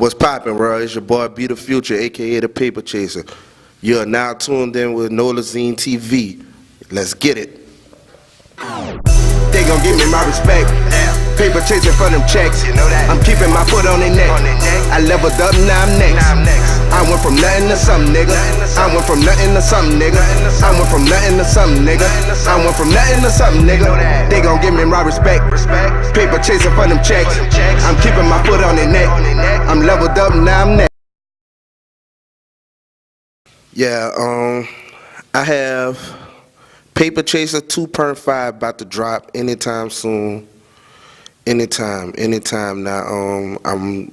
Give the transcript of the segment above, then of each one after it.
What's poppin', bro? It's your boy Be the Future, aka the Paper Chaser. You're now tuned in with Nolazine TV. Let's get it. They gon' give me my respect. Paper chasing for them checks. I'm keeping my foot on their neck. I leveled up, now I'm next. I went from nothing to something, nigga. I went from nothing to something, nigga. I went from nothing to something, nigga. I went from nothing to something, nigga. They gon' give me my respect. Paper chasing for them checks. I'm keeping my foot on their neck. I'm leveled up, now I'm next. Yeah, I have Paper Chaser 2.5 about to drop anytime soon. Anytime now. I'm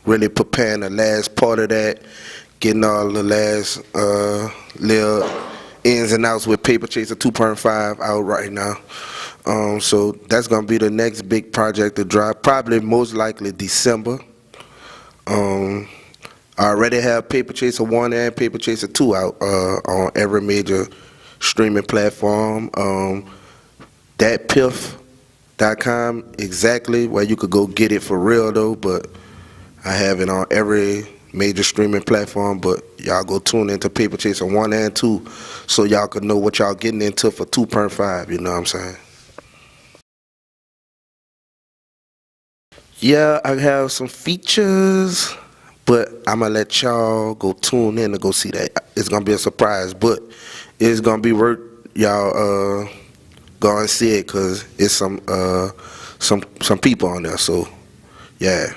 really preparing the last part of that, getting all the last little ins and outs with Paper Chaser 2.5 out right now. So that's gonna be the next big project to drop, probably most likely December. I already have Paper Chaser 1 and Paper Chaser 2 out on every major streaming platform. Thatpiff.com exactly where you could go get it for real though, but I have it on every major streaming platform. But y'all go tune into Paper Chaser 1 and 2 so y'all could know what y'all getting into for 2.5, you know what I'm saying? Yeah, I have some features, but I'm gonna let y'all go tune in to go see that. It's gonna be a surprise, but it's gonna be worth y'all go and see it, cause it's some people on there. So yeah,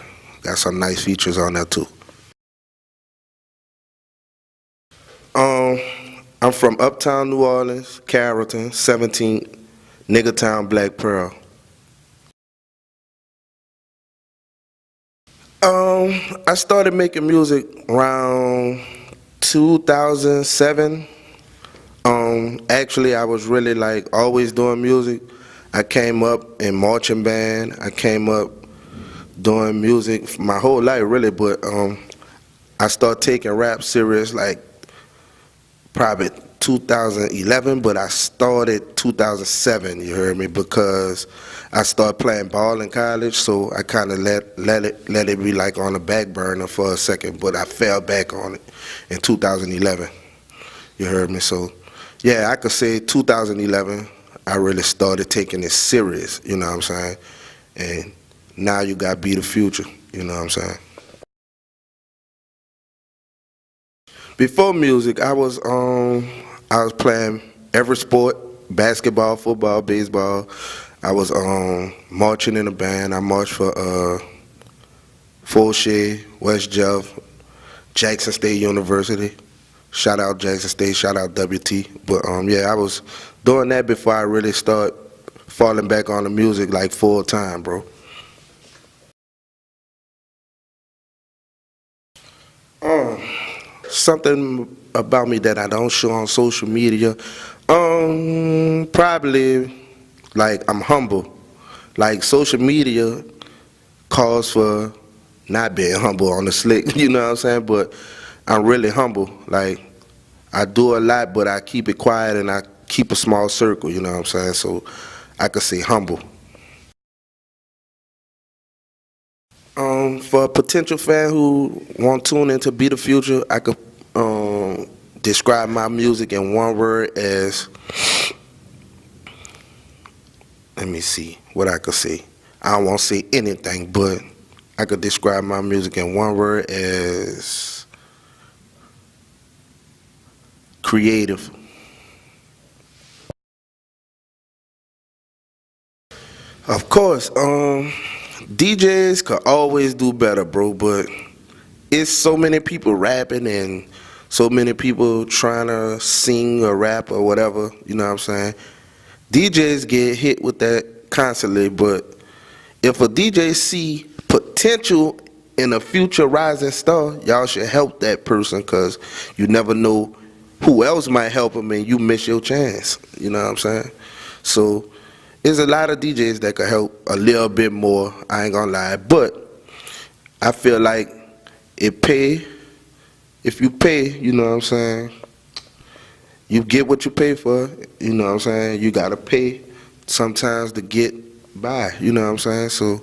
got some nice features on there too. I'm from Uptown New Orleans, Carrollton, 17th, Niggertown, Black Pearl. I started making music around 2007. Actually, I was really like always doing music. I came up in marching band. I came up doing music my whole life, really. But I started taking rap serious like probably 2011. But I started 2007. You heard me, because I started playing ball in college. So I kind of let it be like on the back burner for a second. But I fell back on it in 2011. You heard me, so. Yeah, I could say 2011, I really started taking it serious, you know what I'm saying? And now you got Be the Future, you know what I'm saying? Before music, I was playing every sport, basketball, football, baseball. I was marching in a band. I marched for Fauché, West Jeff, Jackson State University. Shout out Jackson State, shout out WT. But yeah, I was doing that before I really start falling back on the music like full time, bro. Something about me that I don't show on social media. Probably like I'm humble. Like social media calls for not being humble on the slick, you know what I'm saying? But I'm really humble. Like, I do a lot, but I keep it quiet and I keep a small circle, you know what I'm saying? So I could say humble. For a potential fan who want to tune in to Be the Future, I could describe my music in one word as, let me see what I could say. I don't want to say anything, but I could describe my music in one word as creative. Of course, DJs could always do better, bro, but it's so many people rapping and so many people trying to sing or rap or whatever, you know what I'm saying? DJs get hit with that constantly, but if a DJ see potential in a future rising star, y'all should help that person, because you never know who else might help them and you miss your chance, you know what I'm saying? So there's a lot of DJs that could help a little bit more, I ain't gonna lie, but I feel like it pay, if you pay, you know what I'm saying, you get what you pay for, you know what I'm saying, you gotta pay sometimes to get by, you know what I'm saying, so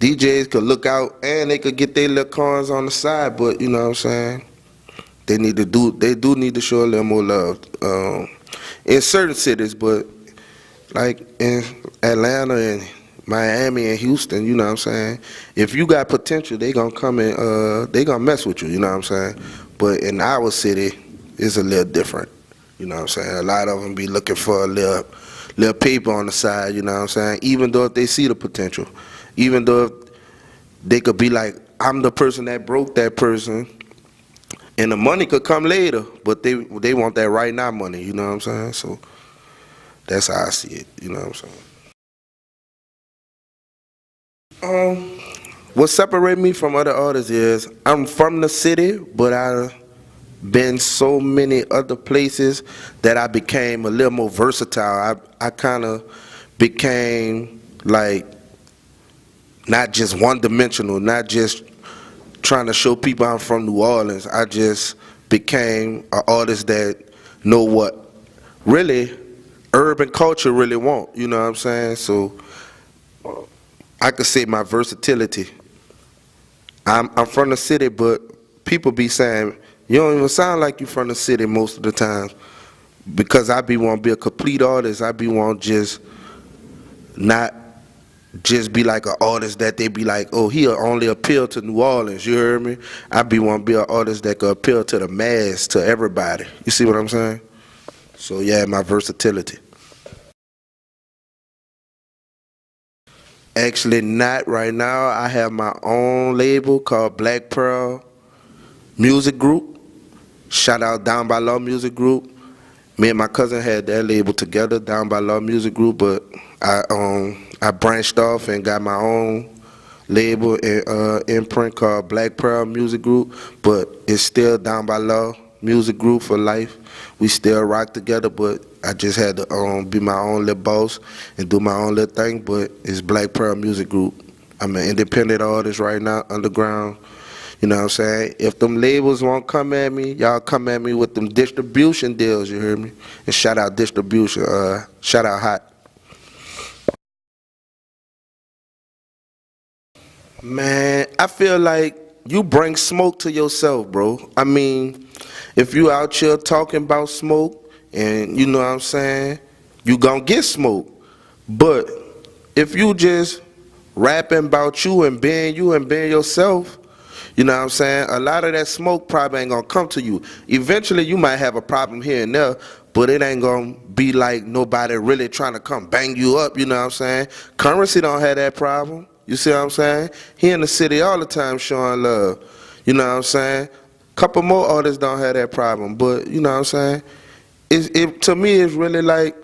DJs could look out and they could get their little coins on the side, but you know what I'm saying? They do need to show a little more love in certain cities, but like in Atlanta and Miami and Houston, you know what I'm saying? If you got potential, they gonna come and they gonna mess with you, you know what I'm saying? But in our city, it's a little different, you know what I'm saying? A lot of them be looking for a little paper on the side, you know what I'm saying? Even though if they see the potential, even though if they could be like, I'm the person that broke that person, and the money could come later, but they want that right now money, you know what I'm saying? So that's how I see it, you know what I'm saying? What separates me from other artists is I'm from the city, but I've been so many other places that I became a little more versatile. I kind of became like not just one-dimensional, not just trying to show people I'm from New Orleans. I just became an artist that know what really urban culture really want, you know what I'm saying? So I could say my versatility. I'm from the city, but people be saying, you don't even sound like you from the city most of the time. Because I be want to be a complete artist. I be want just not just be like an artist that they be like, oh, he'll only appeal to New Orleans, you heard me? I be want to be an artist that could appeal to the mass, to everybody. You see what I'm saying? So yeah, my versatility. Actually not right now. I have my own label called Black Pearl Music Group. Shout out Down by Law Music Group. Me and my cousin had that label together, Down by Law Music Group, but I branched off and got my own label and imprint called Black Pearl Music Group, but it's still Down by Law Music Group for life. We still rock together, but I just had to be my own little boss and do my own little thing, but it's Black Pearl Music Group. I'm an independent artist right now, underground. You know what I'm saying? If them labels won't come at me, y'all come at me with them distribution deals, you hear me? And shout out distribution, shout out Hot. Man, I feel like you bring smoke to yourself, bro. I mean, if you out here talking about smoke and you know what I'm saying, you gonna get smoke. But if you just rapping about you and being yourself, you know what I'm saying, a lot of that smoke probably ain't gonna come to you. Eventually you might have a problem here and there, but it ain't gonna be like nobody really trying to come bang you up, you know what I'm saying? Currency don't have that problem. You see what I'm saying? He in the city all the time showing love. You know what I'm saying? Couple more artists don't have that problem, but you know what I'm saying? To me, it's really like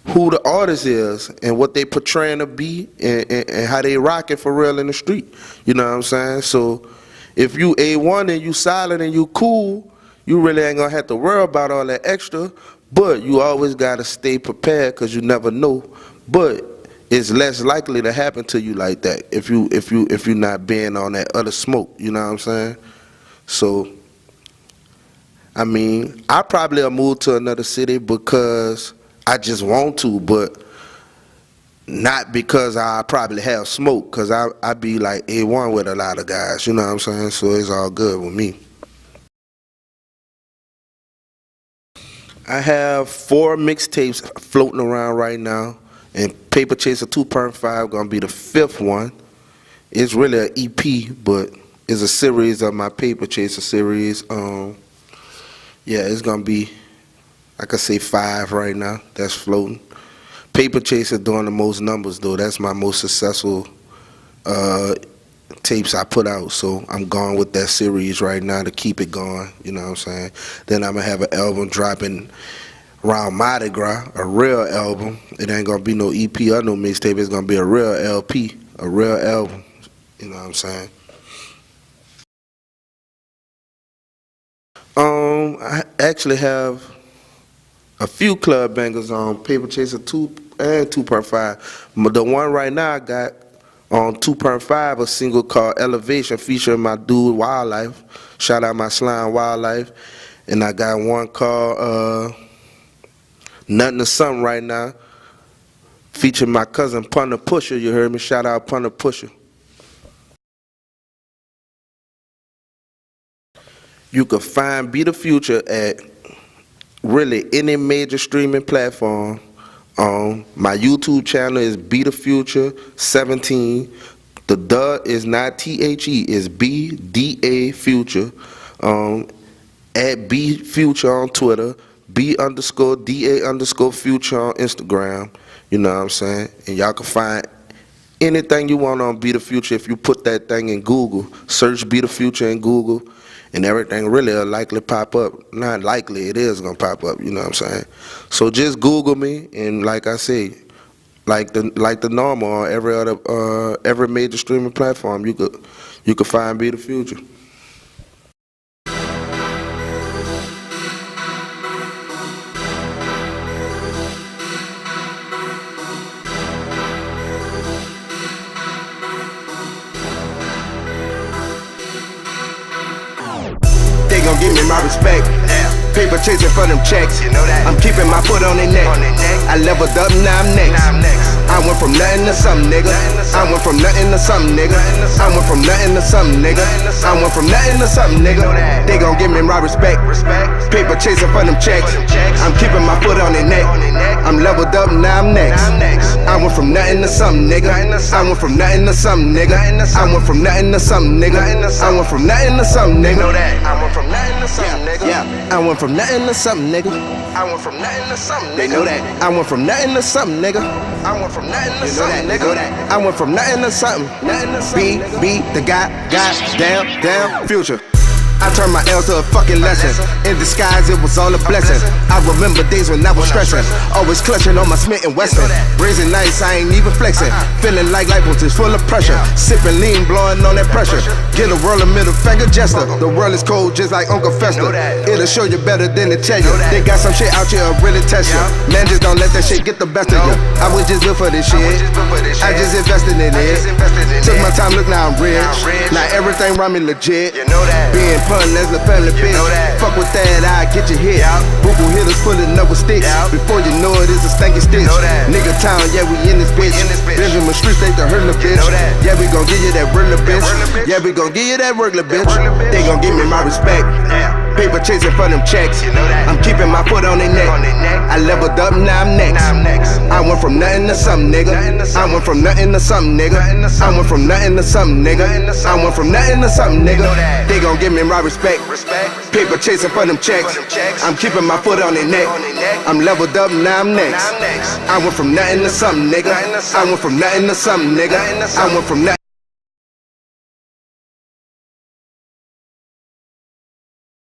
who the artist is and what they portraying to be and how they rocking for real in the street. You know what I'm saying? So if you A1 and you solid and you cool, you really ain't gonna have to worry about all that extra, but you always gotta stay prepared because you never know. But it's less likely to happen to you like that if you're not being on that other smoke, you know what I'm saying? So I mean, I probably will move to another city because I just want to, but not because I probably have smoke, because I be like A1 with a lot of guys, you know what I'm saying? So it's all good with me. I have 4 mixtapes floating around right now, and Paper Chaser 2.5 gonna be the 5th one. It's really an EP, but it's a series of my Paper Chaser series. Yeah, it's gonna be, I could say 5 right now that's floating. Paper Chaser doing the most numbers though. That's my most successful tapes I put out. So I'm going with that series right now to keep it going. You know what I'm saying? Then I'm gonna have an album dropping around Mardi Gras, a real album. It ain't gonna be no EP or no mixtape. It's gonna be a real LP, a real album. You know what I'm saying? I actually have a few club bangers on Paper Chaser 2 and 2.5. But the one right now I got on 2.5, a single called Elevation featuring my dude Wildlife. Shout out my slime Wildlife. And I got one called Nothing to Something right now, featuring my cousin Punter Pusher. You heard me? Shout out Punter Pusher. You can find Be the Future at really any major streaming platform. My YouTube channel is Be the Future 17. The is not THE, it's BDA Future. At B Future on Twitter, B_DA_Future on Instagram. You know what I'm saying? And y'all can find anything you want on Be the Future if you put that thing in Google. Search Be the Future in Google, and everything really will likely pop up. Not likely, it is gonna pop up. You know what I'm saying? So just Google me, and like I say, like the normal on every major streaming platform, you could find Be the Future. They gon' give me my respect. Paper chasing for them checks. I'm keeping my foot on their neck. I leveled up, now I'm next. I went from nothing to something, nigga. I went from nothing to something, nigga. I went from nothing to something, nigga. I went from nothing to something, nigga. They gon' give me my respect. Paper chasing for them checks. I'm keeping my foot on their neck. I'm leveled up, now I'm next. I went from nothing to something, nigga. I went from nothing to something, nigga. I went from nothing to something, nigga. I went from nothing to something, nigga. I went from nothing to something, nigga. Yeah, I went from nothing to something, nigga. I went from nothing to something, nigga. They know that. I went from nothing to something, nigga. I went from nothing to something, nigga. I went from nothing to something. Be the damn future. I turned my L to a fucking lesson. In disguise, it was all a blessing. I remember days when I was stressing, always clutching on my Smith and Wesson. Raising nights, I ain't even flexing. Feeling like life was just full of pressure. Sipping lean, blowing on that pressure. Get a world a middle finger gesture. The world is cold just like Uncle Fester. It'll show you better than it tell you. They got some shit out here to really test you. Man, just don't let that shit get the best of you. I was just built for this shit. I just invested in it. Took my time, look now I'm rich. Now everything around me legit. Being pun as a family bitch. Fuck with that, I get you hit. Boo-boo hitters pulling up with sticks. Before you know it, it's a stanky stitch. Nigga town, yeah, we in this bitch. Benjamin Street, they the hurler bitch. Yeah, we gon' give you that regular bitch. Yeah, we gon' give you that regular bitch. They gon' give me my respect. Paper chasing for them checks. I'm keeping my foot on their neck. I leveled up, now I'm next. I went from nothing to something, nigga. I went from nothing to something, nigga. I went from nothing to something, nigga. I went from nothing to something, nigga. They gon' give me my respect. Paper chasing for them checks. I'm keeping my foot on their neck. I'm leveled up, now I'm next. I went from nothing to something, nigga. I went from nothing to something, nigga. I went from nothing